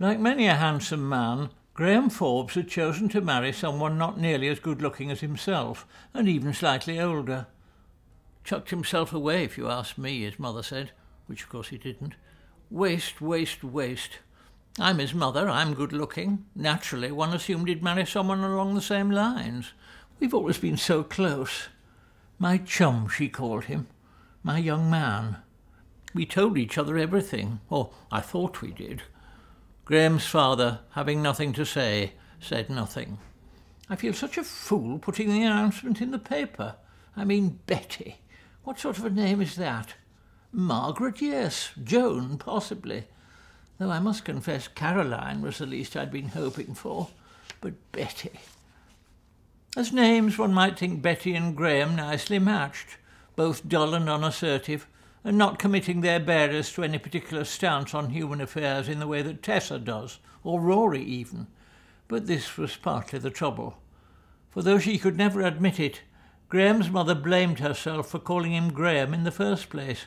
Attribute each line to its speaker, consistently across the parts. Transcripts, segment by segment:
Speaker 1: Like many a handsome man, Graham Forbes had chosen to marry someone not nearly as good-looking as himself, and even slightly older. Chucked himself away, if you ask me, his mother said, which of course he didn't. Waste, waste, waste. I'm his mother, I'm good-looking. Naturally, one assumed he'd marry someone along the same lines. We've always been so close. My chum, she called him. My young man. We told each other everything, or I thought we did. Graham's father, having nothing to say, said nothing. I feel such a fool putting the announcement in the paper. I mean, Betty. What sort of a name is that? Margaret, yes. Joan, possibly. Though I must confess Caroline was the least I'd been hoping for. But Betty. As names, one might think Betty and Graham nicely matched, both dull and unassertive, and not committing their bearers to any particular stance on human affairs in the way that Tessa does, or Rory even. But this was partly the trouble. For though she could never admit it, Graham's mother blamed herself for calling him Graham in the first place.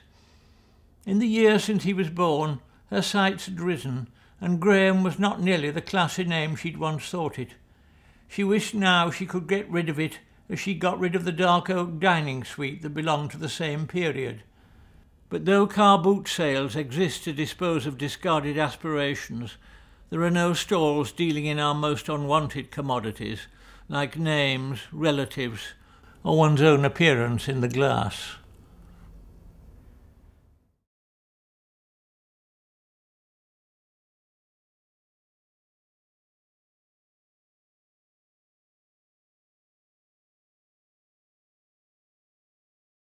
Speaker 1: In the year since he was born, her sights had risen, and Graham was not nearly the classy name she'd once thought it. She wished now she could get rid of it as she got rid of the dark oak dining suite that belonged to the same period. But though car boot sales exist to dispose of discarded aspirations, there are no stalls dealing in our most unwanted commodities, like names, relatives, or one's own appearance in the glass.